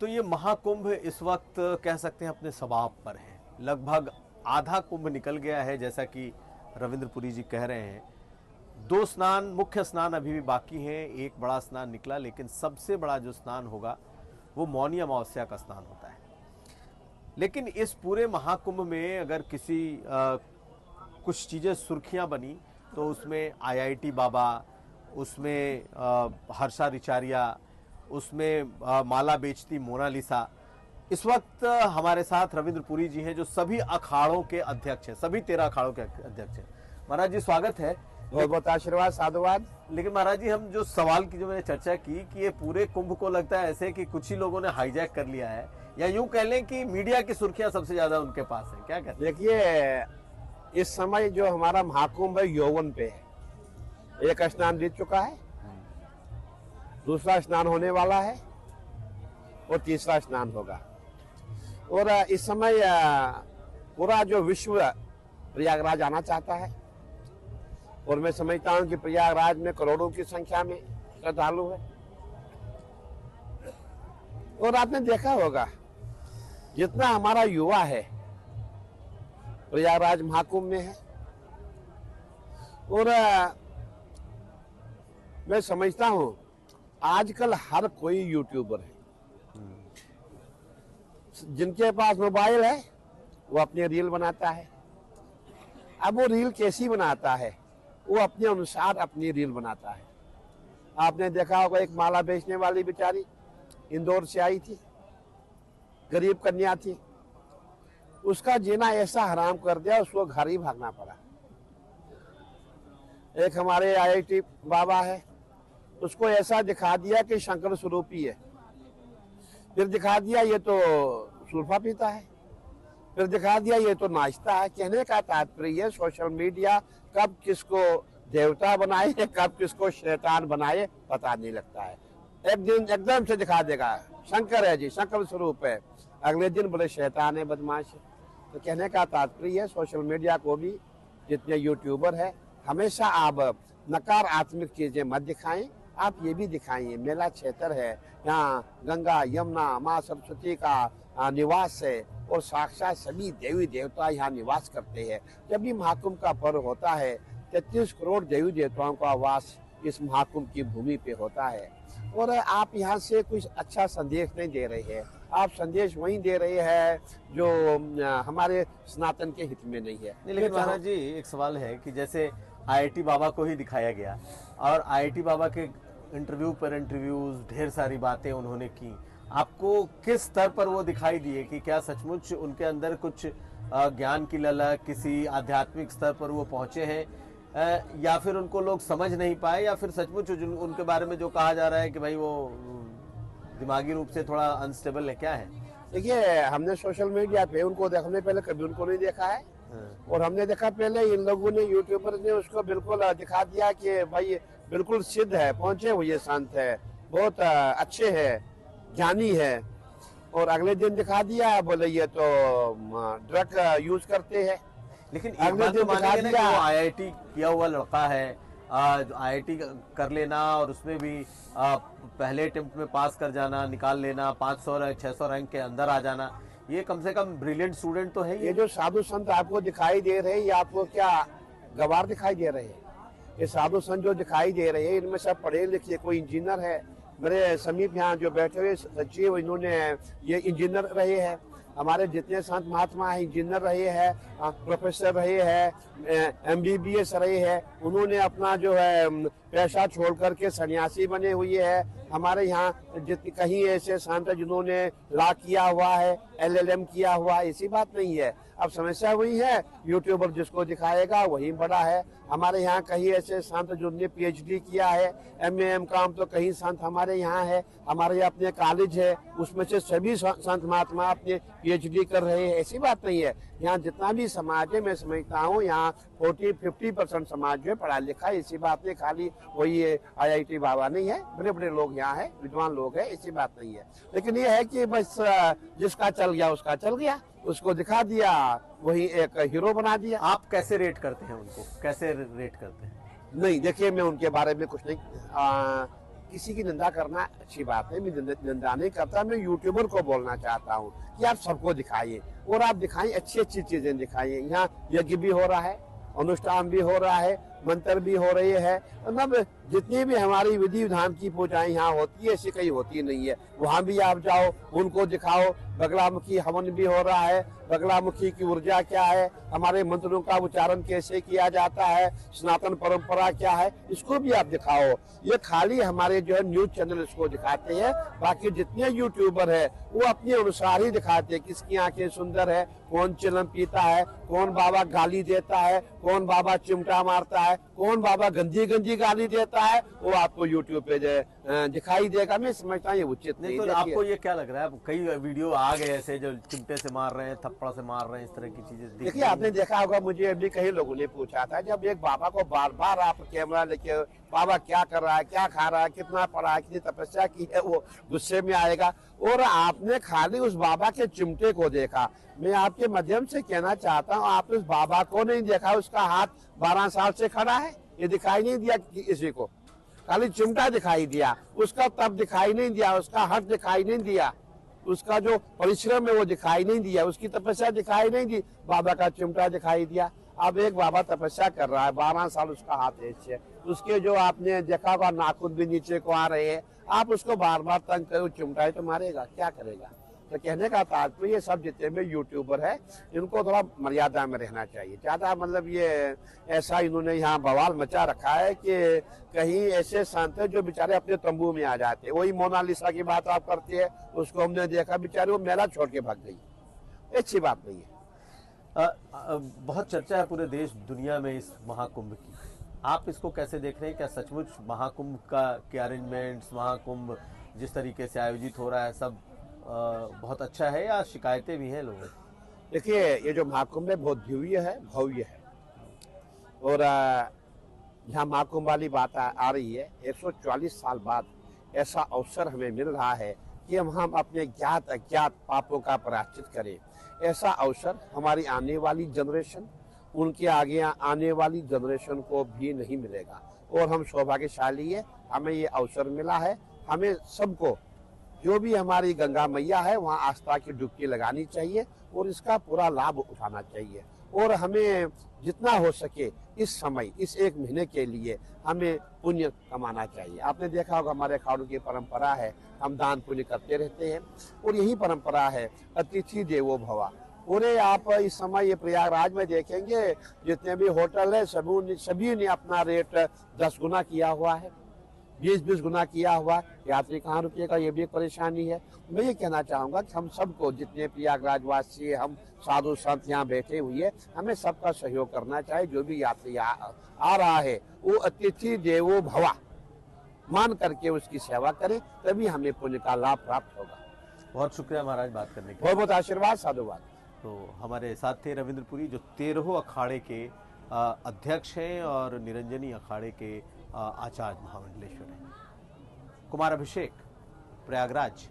तो ये महाकुंभ इस वक्त कह सकते हैं अपने समाप पर है। लगभग आधा कुंभ निकल गया है, जैसा कि रविंद्रपुरी जी कह रहे हैं। दो स्नान, मुख्य स्नान अभी भी बाकी हैं। एक बड़ा स्नान निकला, लेकिन सबसे बड़ा जो स्नान होगा वो मौनी अमावस्या का स्नान होता है। लेकिन इस पूरे महाकुंभ में अगर कुछ चीज़ें सुर्खियां बनी तो उसमें आईआईटी बाबा, उसमें हर्षा रिचारिया, उसमें माला बेचती मोनालिसा। इस वक्त हमारे साथ रविंद्रपुरी जी हैं, जो सभी अखाड़ों के अध्यक्ष हैं, सभी 13 अखाड़ों के अध्यक्ष हैं। महाराज जी स्वागत है। बहुत बहुत आशीर्वाद, साधुवाद। लेकिन महाराज जी, हम जो सवाल की जो मैंने चर्चा की कि ये पूरे कुंभ को लगता है ऐसे कि कुछ ही लोगों ने हाईजैक कर लिया है, या यूं कह लें कि मीडिया की सुर्खियां सबसे ज्यादा उनके पास है। क्या कहते हैं? देखिए, इस समय जो हमारा महाकुंभ है यौवन पे है। एक स्नान बीत चुका है, दूसरा स्नान होने वाला है और तीसरा स्नान होगा। और इस समय पूरा जो विश्व प्रयागराज आना चाहता है, और मैं समझता हूं कि प्रयागराज में करोड़ों की संख्या में श्रद्धालु है। और आपने देखा होगा जितना हमारा युवा है प्रयागराज महाकुंभ में है। और मैं समझता हूं आजकल हर कोई यूट्यूबर है। जिनके पास मोबाइल है वो अपने रील बनाता है। अब वो रील कैसी बनाता है? वो अपने अनुसार अपनी रील बनाता है। आपने देखा होगा एक माला बेचने वाली बेचारी इंदौर से आई थी, गरीब कन्या थी। उसका जीना ऐसा हराम कर दिया, उसको घर ही भागना पड़ा। एक हमारे आईआईटी बाबा है, उसको ऐसा दिखा दिया कि शंकर स्वरूप ही है। फिर दिखा दिया ये तो सुल्फा पीता है, फिर दिखा दिया ये तो नाचता है। कहने का तात्पर्य है सोशल मीडिया कब किसको देवता बनाए, कब किसको शैतान बनाए पता नहीं लगता है। एक दिन एकदम से दिखा देगा शंकर है जी, शंकर स्वरूप है, अगले दिन बोले शैतान है, बदमाश है। तो कहने का तात्पर्य है सोशल मीडिया को भी जितने यूट्यूबर है हमेशा आप नकारात्मक चीजें मत दिखाएं। आप ये भी दिखाइए मेला क्षेत्र है, यहाँ गंगा यमुना माँ सरस्वती का निवास है और साक्षात सभी देवी देवता यहाँ निवास करते हैं। जब भी महाकुंभ का पर्व होता है 33 करोड़ देवी देवताओं का वास इस महाकुंभ की भूमि पे होता है। और आप यहाँ से कुछ अच्छा संदेश नहीं दे रहे हैं, आप संदेश वही दे रहे हैं जो हमारे सनातन के हित में नहीं है। लेकिन महाराज जी, एक सवाल है कि जैसे आईआईटी बाबा को ही दिखाया गया और आईआईटी बाबा के इंटरव्यू पर इंटरव्यूज, ढेर सारी बातें उन्होंने की। आपको किस स्तर पर वो दिखाई दिए कि क्या सचमुच उनके अंदर कुछ ज्ञान की ललक, किसी आध्यात्मिक स्तर पर वो पहुंचे हैं, या फिर उनको लोग समझ नहीं पाए, या फिर सचमुच उनके बारे में जो कहा जा रहा है कि भाई वो दिमागी रूप से थोड़ा अनस्टेबल है? क्या है? देखिए, हमने सोशल मीडिया पे उनको देखने पहले कभी उनको नहीं देखा है। और हमने देखा पहले इन लोगों ने, यूट्यूबर ने उसको बिल्कुल दिखा दिया कि भाई बिल्कुल सिद्ध है, पहुंचे हुए संत है, बहुत अच्छे है, ज्ञानी है। और अगले दिन दिखा दिया बोले ये तो ड्रग यूज करते हैं। लेकिन एक बात तो मानेंगे ना कि वो आईआईटी किया हुआ लड़का है, आईआईटी कर लेना और उसमें भी पहले अटेम्प्ट में पास कर जाना, निकाल लेना, 500 रैंक 600 रैंक के अंदर आ जाना, ये कम से कम ब्रिलियंट स्टूडेंट तो है। ये जो साधु संत आपको दिखाई दे रहे हैं, ये आपको क्या गवार दिखाई दे रहे हैं? ये साधु संत जो दिखाई दे रहे हैं इनमें सब पढ़े लिखे, कोई इंजीनियर है। मेरे समीप यहाँ जो बैठे हुए सचिव, इन्होंने ये इंजीनियर रहे हैं। हमारे जितने संत महात्मा हैं इंजीनियर रहे हैं, प्रोफेसर रहे हैं, एमबीबीएस रहे हैं। उन्होंने अपना जो है पेशा छोड़ करके सन्यासी बने हुए हैं। हमारे यहाँ कहीं ऐसे संत है जिन्होंने लॉ किया हुआ है, एलएलएम किया हुआ है। ऐसी बात नहीं है। अब समस्या वही है, यूट्यूबर जिसको दिखाएगा वही बड़ा है। हमारे यहाँ कहीं ऐसे संत जिन्होंने पीएचडी किया है, एमए एमकॉम, तो कहीं संत हमारे यहाँ है। हमारे यहाँ अपने कॉलेज है, उसमें से सभी संत महात्मा अपने पीएचडी कर रहे हैं। ऐसी बात नहीं है। यहाँ जितना भी समाज है, मैं समझता हूँ यहाँ 40-50% समाज जो है पढ़ा लिखा है। ऐसी बात नहीं, खाली वही आईआईटी बाबा नहीं है, बड़े बड़े लोग यहाँ है, विद्वान लोग है, ऐसी बात नहीं है। लेकिन ये है कि बस जिसका चल गया उसका चल गया, उसको दिखा दिया, वही एक हीरो बना दिया। आप कैसे रेट करते हैं उनको, कैसे रेट करते हैं? नहीं, देखिए मैं उनके बारे में कुछ नहीं किसी की निंदा करना अच्छी बात है, मैं निंदा नहीं करता। मैं यूट्यूबर को बोलना चाहता हूँ कि आप सबको दिखाइए और आप दिखाएं, अच्छी अच्छी चीजें दिखाइए। यहाँ यज्ञ भी हो रहा है, अनुष्ठान भी हो रहा है, मंत्र भी हो रही है, मतलब जितनी भी हमारी विधि विधान की पूजाएं यहाँ होती है ऐसी कहीं होती नहीं है। वहां भी आप जाओ, उनको दिखाओ। बगलामुखी हवन भी हो रहा है, बगलामुखी की ऊर्जा क्या है, हमारे मंत्रों का उच्चारण कैसे किया जाता है, सनातन परंपरा क्या है, इसको भी आप दिखाओ। ये खाली हमारे जो है न्यूज चैनल इसको दिखाते हैं, बाकी जितने यूट्यूबर है वो अपने अनुसार ही दिखाते हैं। किसकी आंखें सुंदर है, कौन चिलम पीता है, कौन बाबा गाली देता है, कौन बाबा चिमटा मारता है, कौन बाबा गंदी गंदी गाली देता है, वो आपको यूट्यूब पे दिखाई देगा। मैं समझता हूँ ये उचित नहीं। तो आपको ये क्या लग रहा है, कई वीडियो आ गए ऐसे जो चिमटे से मार रहे हैं, थप्पड़ से मार रहे हैं, इस तरह की चीजें देखिए, आपने देखा होगा, मुझे अभी कई लोगों ने पूछा था, जब एक बाबा को बार बार आप कैमरा लेके बाबा क्या कर रहा है, क्या खा रहा है, कितना पढ़ा है, कितनी तपस्या की है, वो गुस्से में आएगा। और आपने खाली उस बाबा के चिमटे को देखा। मैं आपके माध्यम से कहना चाहता हूँ, आपने उस बाबा को नहीं देखा, उसका हाथ 12 साल से खड़ा है, ये दिखाई नहीं दिया किसी को। खाली चिमटा दिखाई दिया, उसका तप दिखाई नहीं दिया, उसका हट दिखाई नहीं दिया, उसका जो परिश्रम है वो दिखाई नहीं दिया, उसकी तपस्या दिखाई नहीं दी, बाबा का चिमटा दिखाई दिया। अब एक बाबा तपस्या कर रहा है, 12 साल उसका हाथ ऐसे, उसके जो आपने देखा होगा नाखून भी नीचे को आ रहे हैं, आप उसको बार बार तंग करो, चिमटा है तो मारेगा, क्या करेगा। तो कहने का तात्पर्य, ये सब जितने भी यूट्यूबर है इनको थोड़ा मर्यादा में रहना चाहिए। ज्यादा मतलब ये ऐसा इन्होंने यहाँ बवाल मचा रखा है कि कहीं ऐसे संत है जो बेचारे अपने तंबू में आ जाते हैं। वही मोनालिसा की बात आप करते हैं, उसको हमने देखा, बेचारे वो मेला छोड़ के भाग गई, अच्छी बात नहीं है। बहुत चर्चा है पूरे देश दुनिया में इस महाकुंभ की, आप इसको कैसे देख रहे हैं? क्या सचमुच महाकुंभ के अरेंजमेंट्स, महाकुंभ जिस तरीके से आयोजित हो रहा है, सब बहुत अच्छा है या शिकायतें भी हैं लोगों की? देखिए, ये जो महाकुंभ है बहुत दिव्य है, भव्य है। और यहाँ महाकुंभ वाली बात आ रही है, 144 साल बाद ऐसा अवसर हमें मिल रहा है कि हम अपने ज्ञात अज्ञात पापों का प्रायश्चित करें। ऐसा अवसर हमारी आने वाली जनरेशन, उनके आगे आने वाली जनरेशन को भी नहीं मिलेगा। और हम सौभाग्यशाली है, हमें ये अवसर मिला है। हमें सबको, जो भी हमारी गंगा मैया है, वहाँ आस्था की डुबकी लगानी चाहिए और इसका पूरा लाभ उठाना चाहिए। और हमें जितना हो सके इस समय, इस एक महीने के लिए हमें पुण्य कमाना चाहिए। आपने देखा होगा, हमारे अखाड़ों की परंपरा है, हम दान पुण्य करते रहते हैं और यही परंपरा है, अतिथि देवो भव। पूरे आप इस समय ये प्रयागराज में देखेंगे, जितने भी होटल है सभी ने अपना रेट 10 गुना किया हुआ है, 20-20 गुना किया हुआ। यात्री कहाँ रुकेगा, ये भी एक परेशानी है। मैं ये कहना चाहूंगा कि हम सबको, जितने प्रयागराज वासी, हम साधु संत यहाँ बैठे हुए, हमें सबका सहयोग करना चाहिए। जो भी यात्री आ रहा है वो अतिथि देवो भव मान करके उसकी सेवा करें, तभी हमें पुण्य का लाभ प्राप्त होगा। बहुत शुक्रिया महाराज बात करने के लिए। बहुत बहुत आशीर्वाद, साधुवाद। तो हमारे साथ थे रविंद्र पुरी, जो 13 अखाड़े के अध्यक्ष हैं और निरंजनी अखाड़े के आचार्य महामंडलेश्वर हैं। कुमार अभिषेक, प्रयागराज।